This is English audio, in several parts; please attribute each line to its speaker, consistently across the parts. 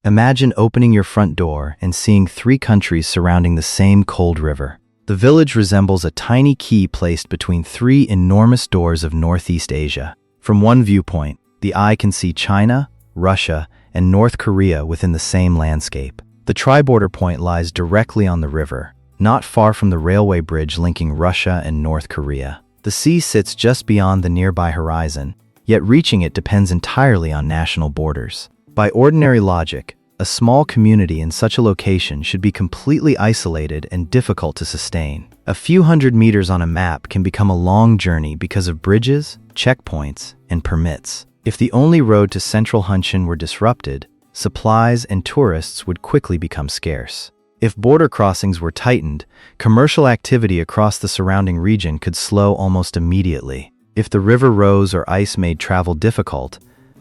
Speaker 1: Imagine opening your front door and seeing three countries surrounding the same cold river. The village resembles a tiny key placed between three enormous doors of Northeast Asia. From one viewpoint, the eye can see China, Russia, and North Korea within the same landscape. The tri-border point lies directly on the river, not far from the railway bridge linking Russia and North Korea. The sea sits just beyond the nearby horizon, yet reaching it depends entirely on national borders. By ordinary logic, a small community in such a location should be completely isolated and difficult to sustain. A few hundred meters on a map can become a long journey because of bridges, checkpoints, and permits. If the only road to central Fangchuan were disrupted, supplies and tourists would quickly become scarce. If border crossings were tightened, commercial activity across the surrounding region could slow almost immediately. If the river rose or ice made travel difficult,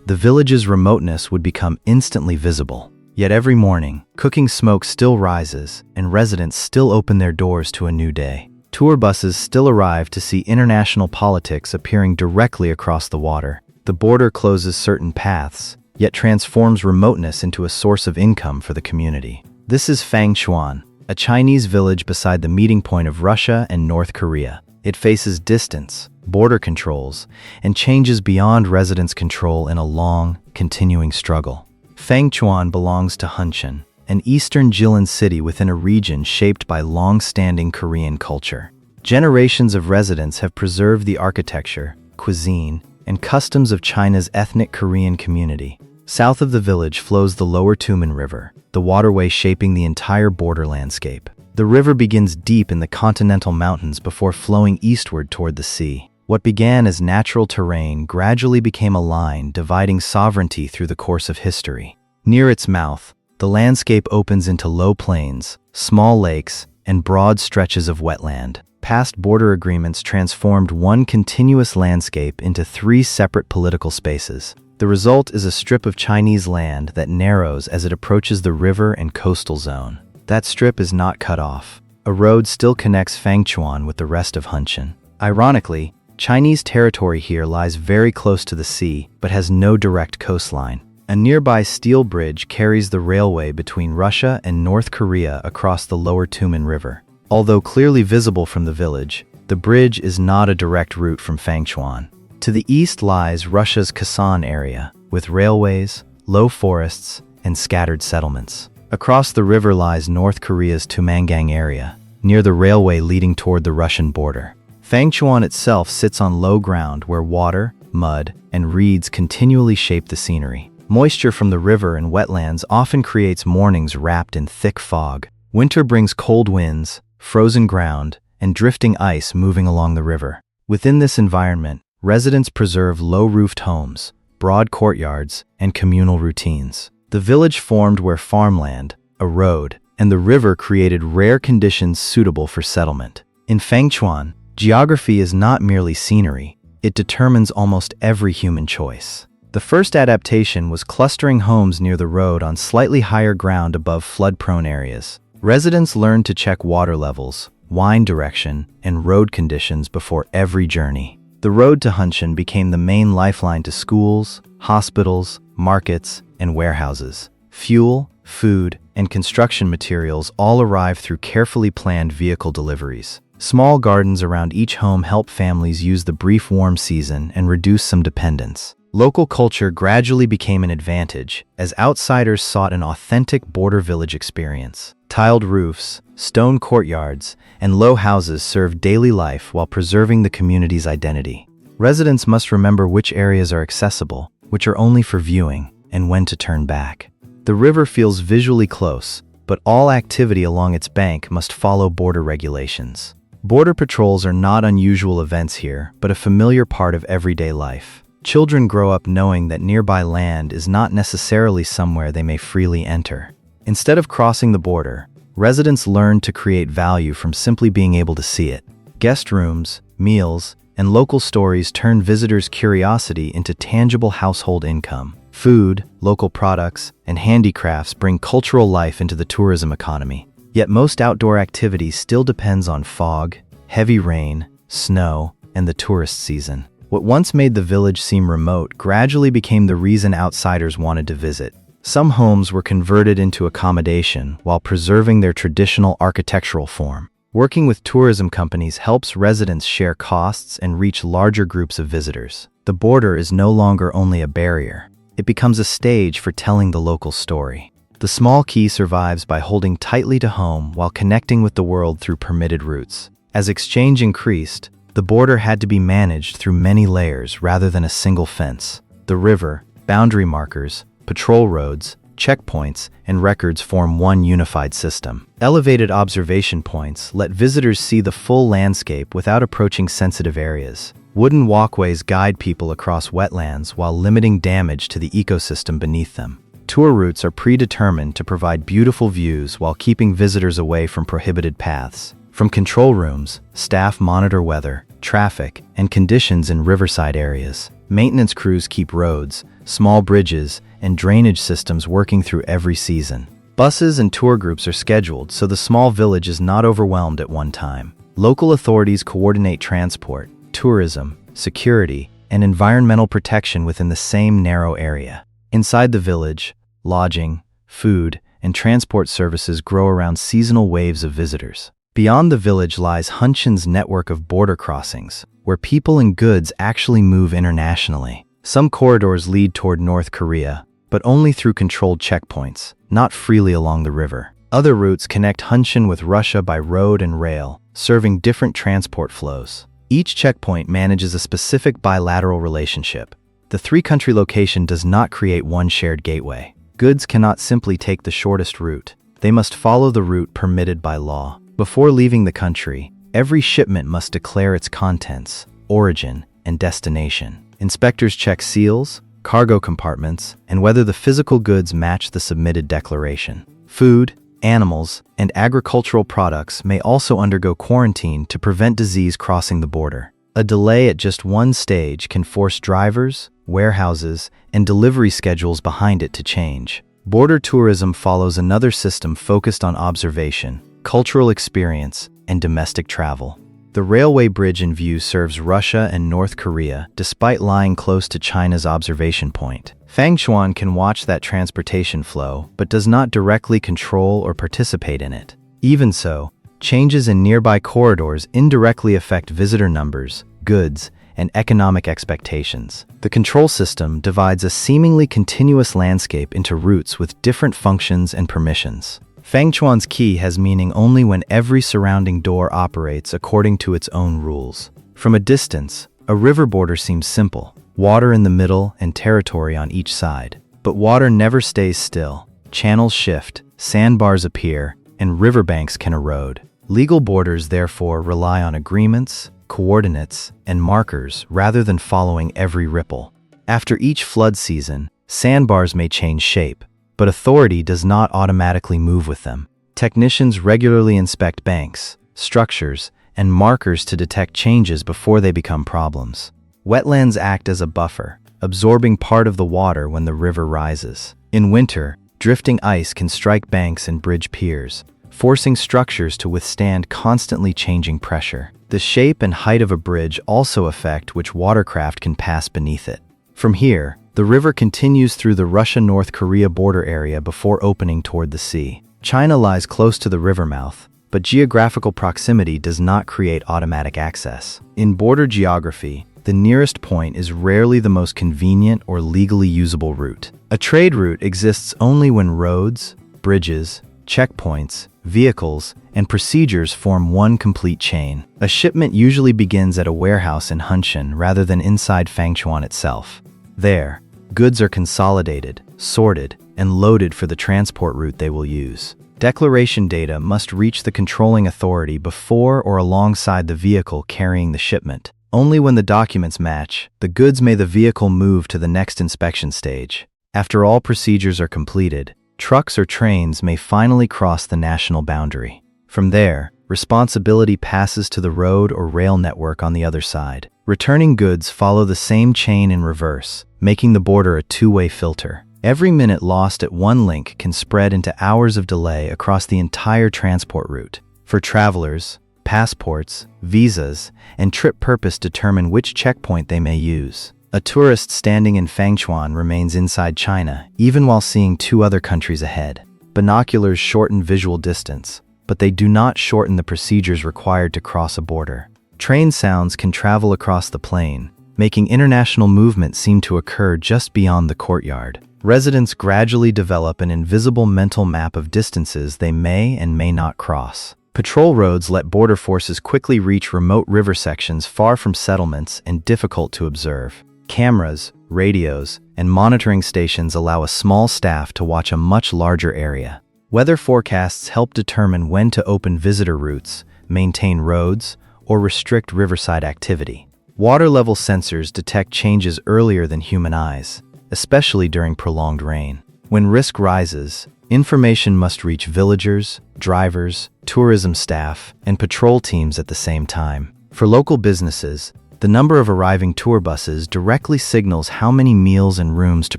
Speaker 1: the village's remoteness would become instantly visible. Yet every morning, cooking smoke still rises, and residents still open their doors to a new day. Tour buses still arrive to see international politics appearing directly across the water. The border closes certain paths, yet transforms remoteness into a source of income for the community. This is Fangchuan, a Chinese village beside the meeting point of Russia and North Korea. It faces distance, border controls, and changes beyond residents' control in a long, continuing struggle. Fangchuan belongs to Fangchuan, an eastern Jilin city within a region shaped by long-standing Korean culture. Generations of residents have preserved the architecture, cuisine, and customs of China's ethnic Korean community. South of the village flows the lower Tumen River, the waterway shaping the entire border landscape. The river begins deep in the continental mountains before flowing eastward toward the sea. What began as natural terrain gradually became a line dividing sovereignty through the course of history. Near its mouth, the landscape opens into low plains, small lakes, and broad stretches of wetland. Past border agreements transformed one continuous landscape into three separate political spaces. The result is a strip of Chinese land that narrows as it approaches the river and coastal zone. That strip is not cut off. A road still connects Fangchuan with the rest of Fangchuan. Ironically, Chinese territory here lies very close to the sea, but has no direct coastline. A nearby steel bridge carries the railway between Russia and North Korea across the lower Tumen River. Although clearly visible from the village, the bridge is not a direct route from Fangchuan. To the east lies Russia's Kherson area, with railways, low forests, and scattered settlements. Across the river lies North Korea's Tumangang area, near the railway leading toward the Russian border. Fangchuan itself sits on low ground where water, mud, and reeds continually shape the scenery. Moisture from the river and wetlands often creates mornings wrapped in thick fog. Winter brings cold winds, frozen ground, and drifting ice moving along the river. Within this environment, residents preserve low-roofed homes, broad courtyards, and communal routines. The village formed where farmland, a road, and the river created rare conditions suitable for settlement. In Fangchuan, geography is not merely scenery, it determines almost every human choice. The first adaptation was clustering homes near the road on slightly higher ground above flood-prone areas. Residents learned to check water levels, wind direction, and road conditions before every journey. The road to Fangchuan became the main lifeline to schools, hospitals, markets, and warehouses. Fuel, food, and construction materials all arrive through carefully planned vehicle deliveries. Small gardens around each home help families use the brief warm season and reduce some dependence. Local culture gradually became an advantage as outsiders sought an authentic border village experience. Tiled roofs, stone courtyards, and low houses serve daily life while preserving the community's identity. Residents must remember which areas are accessible, which are only for viewing, and when to turn back. The river feels visually close, but all activity along its bank must follow border regulations. Border patrols are not unusual events here, but a familiar part of everyday life. Children grow up knowing that nearby land is not necessarily somewhere they may freely enter. Instead of crossing the border, residents learn to create value from simply being able to see it. Guest rooms, meals, and local stories turn visitors' curiosity into tangible household income. Food, local products, and handicrafts bring cultural life into the tourism economy. Yet most outdoor activity still depends on fog, heavy rain, snow, and the tourist season. What once made the village seem remote gradually became the reason outsiders wanted to visit. Some homes were converted into accommodation while preserving their traditional architectural form. Working with tourism companies helps residents share costs and reach larger groups of visitors. The border is no longer only a barrier. It becomes a stage for telling the local story. The small key survives by holding tightly to home while connecting with the world through permitted routes. As exchange increased, the border had to be managed through many layers rather than a single fence. The river, boundary markers, patrol roads, checkpoints, and records form one unified system. Elevated observation points let visitors see the full landscape without approaching sensitive areas. Wooden walkways guide people across wetlands while limiting damage to the ecosystem beneath them. Tour routes are predetermined to provide beautiful views while keeping visitors away from prohibited paths. From control rooms, staff monitor weather, traffic, and conditions in riverside areas. Maintenance crews keep roads, small bridges, and drainage systems working through every season. Buses and tour groups are scheduled so the small village is not overwhelmed at one time. Local authorities coordinate transport, tourism, security, and environmental protection within the same narrow area. Inside the village, lodging, food, and transport services grow around seasonal waves of visitors. Beyond the village lies Fangchuan's network of border crossings, where people and goods actually move internationally. Some corridors lead toward North Korea, but only through controlled checkpoints, not freely along the river. Other routes connect Fangchuan with Russia by road and rail, serving different transport flows. Each checkpoint manages a specific bilateral relationship. The three-country location does not create one shared gateway. Goods cannot simply take the shortest route. They must follow the route permitted by law. Before leaving the country, every shipment must declare its contents, origin, and destination. Inspectors check seals, cargo compartments, and whether the physical goods match the submitted declaration. Food, animals, and agricultural products may also undergo quarantine to prevent disease crossing the border. A delay at just one stage can force drivers, warehouses, and delivery schedules behind it to change. Border tourism follows another system focused on observation, cultural experience, and domestic travel. The railway bridge in view serves Russia and North Korea despite lying close to China's observation point. Fangchuan can watch that transportation flow but does not directly control or participate in it. Even so, changes in nearby corridors indirectly affect visitor numbers, goods, and economic expectations. The control system divides a seemingly continuous landscape into routes with different functions and permissions. Fangchuan's key has meaning only when every surrounding door operates according to its own rules. From a distance, a river border seems simple, water in the middle and territory on each side. But water never stays still. Channels shift, sandbars appear, and riverbanks can erode. Legal borders therefore rely on agreements, coordinates, and markers rather than following every ripple. After each flood season, sandbars may change shape, but authority does not automatically move with them. Technicians regularly inspect banks, structures, and markers to detect changes before they become problems. Wetlands act as a buffer, absorbing part of the water when the river rises. In winter, drifting ice can strike banks and bridge piers, forcing structures to withstand constantly changing pressure. The shape and height of a bridge also affect which watercraft can pass beneath it. From here, the river continues through the Russia-North Korea border area before opening toward the sea. China lies close to the river mouth, but geographical proximity does not create automatic access. In border geography, the nearest point is rarely the most convenient or legally usable route. A trade route exists only when roads, bridges, checkpoints, vehicles, and procedures form one complete chain. A shipment usually begins at a warehouse in Fangchuan rather than inside Fangchuan itself. There, goods are consolidated, sorted, and loaded for the transport route they will use. Declaration data must reach the controlling authority before or alongside the vehicle carrying the shipment. Only when the documents match, the goods may the vehicle move to the next inspection stage. After all procedures are completed, trucks or trains may finally cross the national boundary. From there, responsibility passes to the road or rail network on the other side. Returning goods follow the same chain in reverse, making the border a two-way filter. Every minute lost at one link can spread into hours of delay across the entire transport route. For travelers, passports, visas, and trip purpose determine which checkpoint they may use. A tourist standing in Fangchuan remains inside China, even while seeing two other countries ahead. Binoculars shorten visual distance, but they do not shorten the procedures required to cross a border. Train sounds can travel across the plain, making international movement seem to occur just beyond the courtyard. Residents gradually develop an invisible mental map of distances they may and may not cross. Patrol roads let border forces quickly reach remote river sections far from settlements and difficult to observe. Cameras, radios, and monitoring stations allow a small staff to watch a much larger area. Weather forecasts help determine when to open visitor routes, maintain roads, or restrict riverside activity. Water level sensors detect changes earlier than human eyes, especially during prolonged rain. When risk rises, information must reach villagers, drivers, tourism staff, and patrol teams at the same time. For local businesses, the number of arriving tour buses directly signals how many meals and rooms to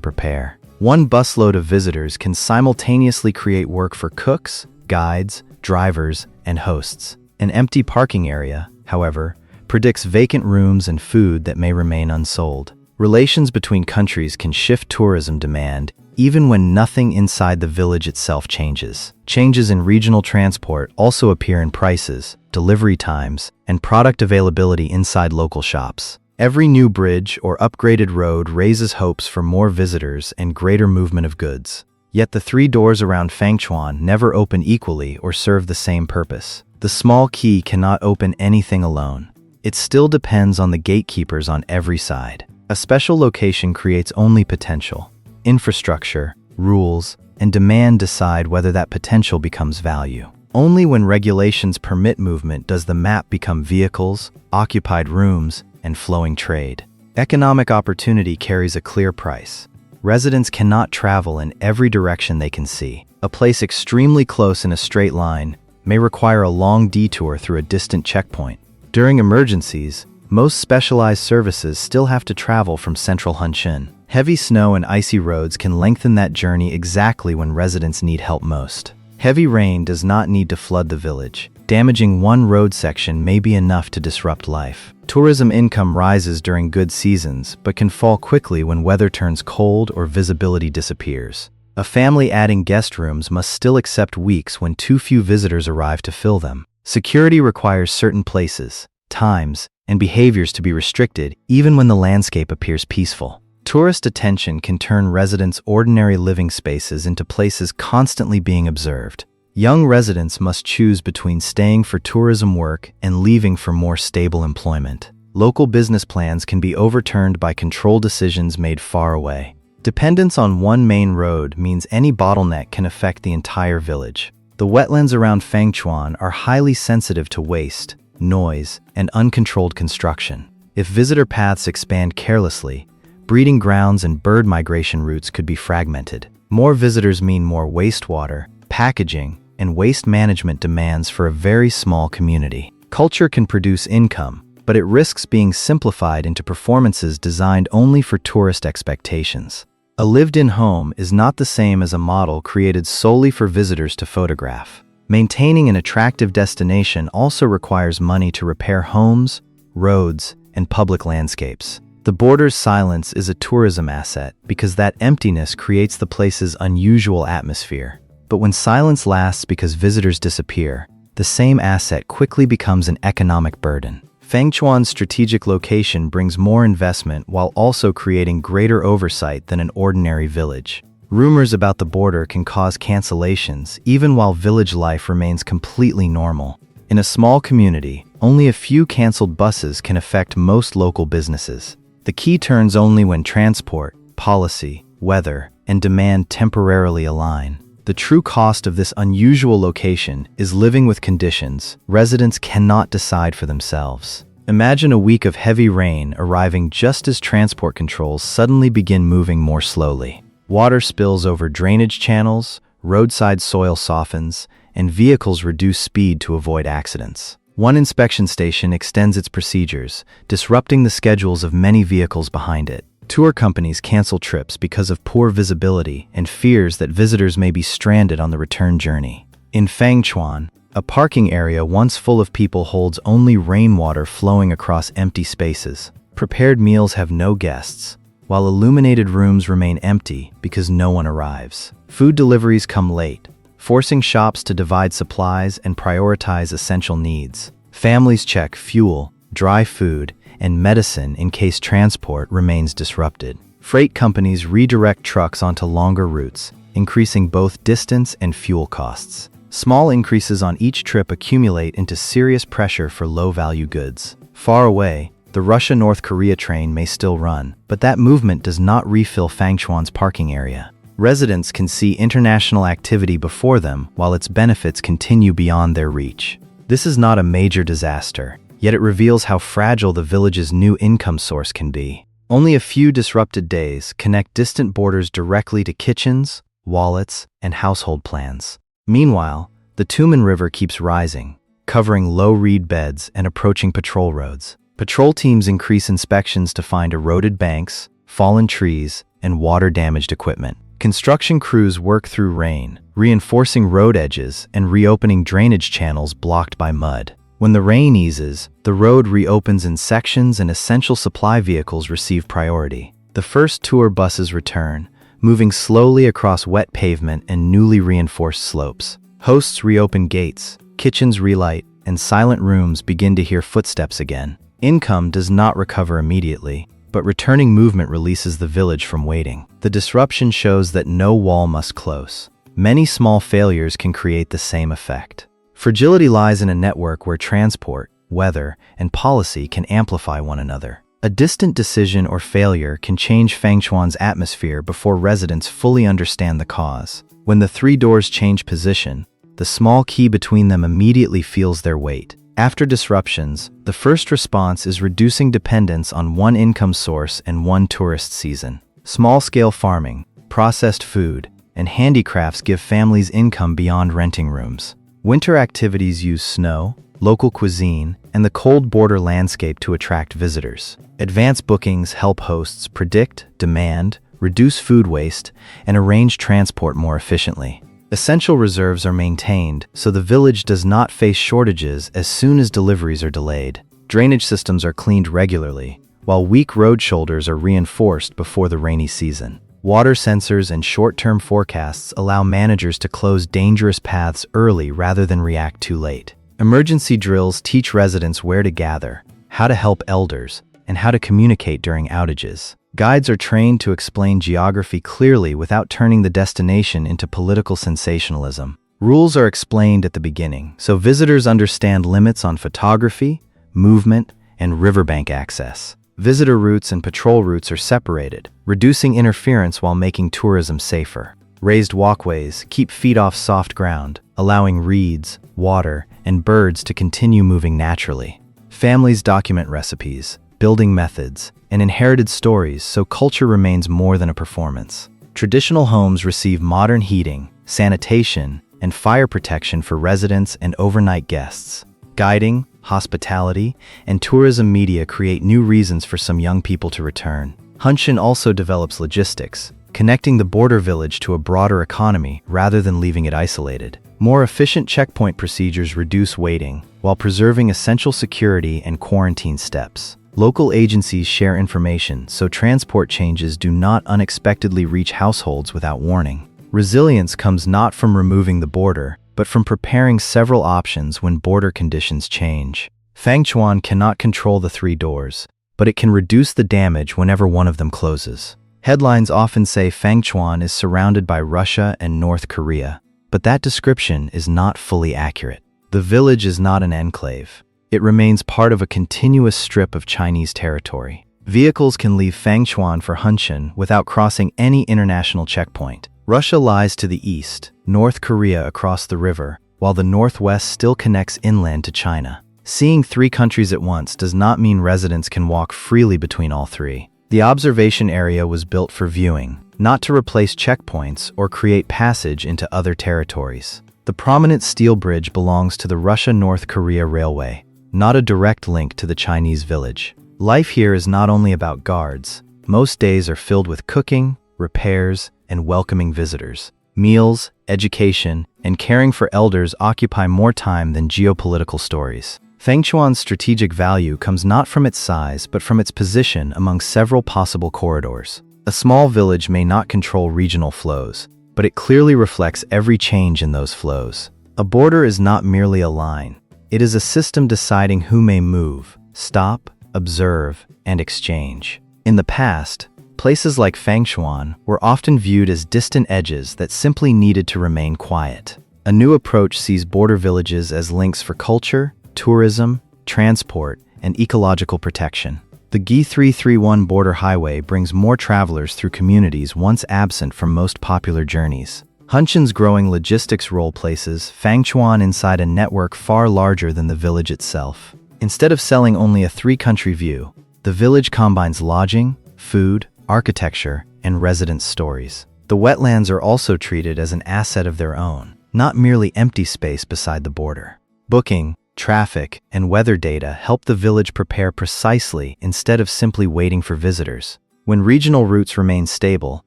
Speaker 1: prepare. One busload of visitors can simultaneously create work for cooks, guides, drivers, and hosts. An empty parking area, however, predicts vacant rooms and food that may remain unsold. Relations between countries can shift tourism demand even when nothing inside the village itself changes. Changes in regional transport also appear in prices, delivery times, and product availability inside local shops. Every new bridge or upgraded road raises hopes for more visitors and greater movement of goods. Yet the three doors around Fangchuan never open equally or serve the same purpose. The small key cannot open anything alone. It still depends on the gatekeepers on every side. A special location creates only potential. Infrastructure, rules, and demand decide whether that potential becomes value. Only when regulations permit movement does the map become vehicles, occupied rooms, and flowing trade. Economic opportunity carries a clear price. Residents cannot travel in every direction they can see. A place extremely close in a straight line may require a long detour through a distant checkpoint. During emergencies, most specialized services still have to travel from central Fangchuan. Heavy snow and icy roads can lengthen that journey exactly when residents need help most. Heavy rain does not need to flood the village. Damaging one road section may be enough to disrupt life. Tourism income rises during good seasons, but can fall quickly when weather turns cold or visibility disappears. A family adding guest rooms must still accept weeks when too few visitors arrive to fill them. Security requires certain places, times, and behaviors to be restricted even when the landscape appears peaceful. Tourist attention can turn residents' ordinary living spaces into places constantly being observed. Young residents must choose between staying for tourism work and leaving for more stable employment. Local business plans can be overturned by control decisions made far away. Dependence on one main road means any bottleneck can affect the entire village. The wetlands around Fangchuan are highly sensitive to waste, noise, and uncontrolled construction. If visitor paths expand carelessly, breeding grounds and bird migration routes could be fragmented. More visitors mean more wastewater, packaging, and waste management demands for a very small community. Culture can produce income, but it risks being simplified into performances designed only for tourist expectations. A lived-in home is not the same as a model created solely for visitors to photograph. Maintaining an attractive destination also requires money to repair homes, roads, and public landscapes. The border's silence is a tourism asset because that emptiness creates the place's unusual atmosphere. But when silence lasts because visitors disappear, the same asset quickly becomes an economic burden. Fangchuan's strategic location brings more investment while also creating greater oversight than an ordinary village. Rumors about the border can cause cancellations even while village life remains completely normal. In a small community, only a few canceled buses can affect most local businesses. The key turns only when transport, policy, weather, and demand temporarily align. The true cost of this unusual location is living with conditions residents cannot decide for themselves. Imagine a week of heavy rain arriving just as transport controls suddenly begin moving more slowly. Water spills over drainage channels, roadside soil softens, and vehicles reduce speed to avoid accidents. One inspection station extends its procedures, disrupting the schedules of many vehicles behind it. Tour companies cancel trips because of poor visibility and fears that visitors may be stranded on the return journey. In Fangchuan, a parking area once full of people holds only rainwater flowing across empty spaces. Prepared meals have no guests, while illuminated rooms remain empty because no one arrives. Food deliveries come late, forcing shops to divide supplies and prioritize essential needs. Families check fuel, dry food, and medicine in case transport remains disrupted. Freight companies redirect trucks onto longer routes, increasing both distance and fuel costs. Small increases on each trip accumulate into serious pressure for low-value goods. Far away, the Russia-North Korea train may still run, but that movement does not refill Fangchuan's parking area. Residents can see international activity before them while its benefits continue beyond their reach. This is not a major disaster, yet it reveals how fragile the village's new income source can be. Only a few disrupted days connect distant borders directly to kitchens, wallets, and household plans. Meanwhile, the Tumen River keeps rising, covering low reed beds and approaching patrol roads. Patrol teams increase inspections to find eroded banks, fallen trees, and water-damaged equipment. Construction crews work through rain, reinforcing road edges and reopening drainage channels blocked by mud. When the rain eases, the road reopens in sections and essential supply vehicles receive priority. The first tour buses return, moving slowly across wet pavement and newly reinforced slopes. Hosts reopen gates, kitchens relight, and silent rooms begin to hear footsteps again. Income does not recover immediately, but returning movement releases the village from waiting. The disruption shows that no wall must close. Many small failures can create the same effect. Fragility lies in a network where transport, weather, and policy can amplify one another. A distant decision or failure can change Fangchuan's atmosphere before residents fully understand the cause. When the three doors change position, the small key between them immediately feels their weight. After disruptions, the first response is reducing dependence on one income source and one tourist season. Small-scale farming, processed food, and handicrafts give families income beyond renting rooms. Winter activities use snow, local cuisine, and the cold border landscape to attract visitors. Advance bookings help hosts predict, demand, reduce food waste, and arrange transport more efficiently. Essential reserves are maintained, so the village does not face shortages as soon as deliveries are delayed. Drainage systems are cleaned regularly, while weak road shoulders are reinforced before the rainy season. Water sensors and short-term forecasts allow managers to close dangerous paths early rather than react too late. Emergency drills teach residents where to gather, how to help elders, and how to communicate during outages. Guides are trained to explain geography clearly without turning the destination into political sensationalism. Rules are explained at the beginning, so visitors understand limits on photography, movement, and riverbank access. Visitor routes and patrol routes are separated, reducing interference while making tourism safer. Raised walkways keep feet off soft ground, allowing reeds, water, and birds to continue moving naturally. Families document recipes, building methods, and inherited stories so culture remains more than a performance. Traditional homes receive modern heating, sanitation, and fire protection for residents and overnight guests. Guiding, hospitality, and tourism media create new reasons for some young people to return. Fangchuan also develops logistics, connecting the border village to a broader economy rather than leaving it isolated. More efficient checkpoint procedures reduce waiting, while preserving essential security and quarantine steps. Local agencies share information so transport changes do not unexpectedly reach households without warning. Resilience comes not from removing the border, but from preparing several options when border conditions change. Fangchuan cannot control the three doors, but it can reduce the damage whenever one of them closes. Headlines often say Fangchuan is surrounded by Russia and North Korea, but that description is not fully accurate. The village is not an enclave. It remains part of a continuous strip of Chinese territory. Vehicles can leave Fangchuan for Fangchuan without crossing any international checkpoint. Russia lies to the east, North Korea across the river, while the northwest still connects inland to China. Seeing three countries at once does not mean residents can walk freely between all three. The observation area was built for viewing, not to replace checkpoints or create passage into other territories. The prominent steel bridge belongs to the Russia-North Korea Railway, not a direct link to the Chinese village. Life here is not only about guards. Most days are filled with cooking, repairs, and welcoming visitors. Meals, education, and caring for elders occupy more time than geopolitical stories. Fangchuan's strategic value comes not from its size but from its position among several possible corridors. A small village may not control regional flows, but it clearly reflects every change in those flows. A border is not merely a line. It is a system deciding who may move, stop, observe, and exchange. In the past, places like Fangchuan were often viewed as distant edges that simply needed to remain quiet. A new approach sees border villages as links for culture, tourism, transport, and ecological protection. The GI 331 border highway brings more travelers through communities once absent from most popular journeys. Hunshan's growing logistics role places Fangchuan inside a network far larger than the village itself. Instead of selling only a three-country view, the village combines lodging, food, architecture, and residents' stories. The wetlands are also treated as an asset of their own, not merely empty space beside the border. Booking, traffic, and weather data help the village prepare precisely instead of simply waiting for visitors. When regional routes remain stable,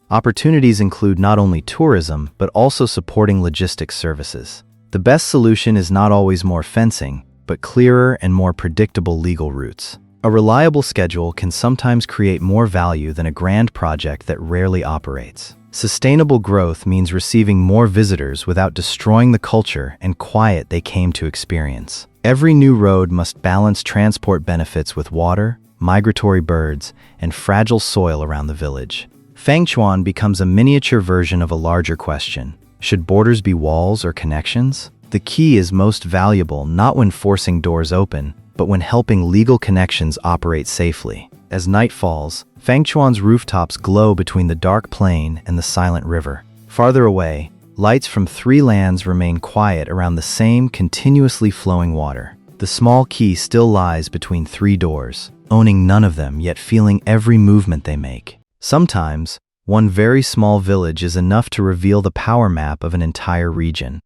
Speaker 1: opportunities include not only tourism but also supporting logistics services. The best solution is not always more fencing, but clearer and more predictable legal routes. A reliable schedule can sometimes create more value than a grand project that rarely operates. Sustainable growth means receiving more visitors without destroying the culture and quiet they came to experience. Every new road must balance transport benefits with water, migratory birds, and fragile soil around the village. Fangchuan becomes a miniature version of a larger question. Should borders be walls or connections? The key is most valuable not when forcing doors open, but when helping legal connections operate safely. As night falls, Fangchuan's rooftops glow between the dark plain and the silent river. Farther away, lights from three lands remain quiet around the same continuously flowing water. The small key still lies between three doors, owning none of them yet feeling every movement they make. Sometimes, one very small village is enough to reveal the power map of an entire region.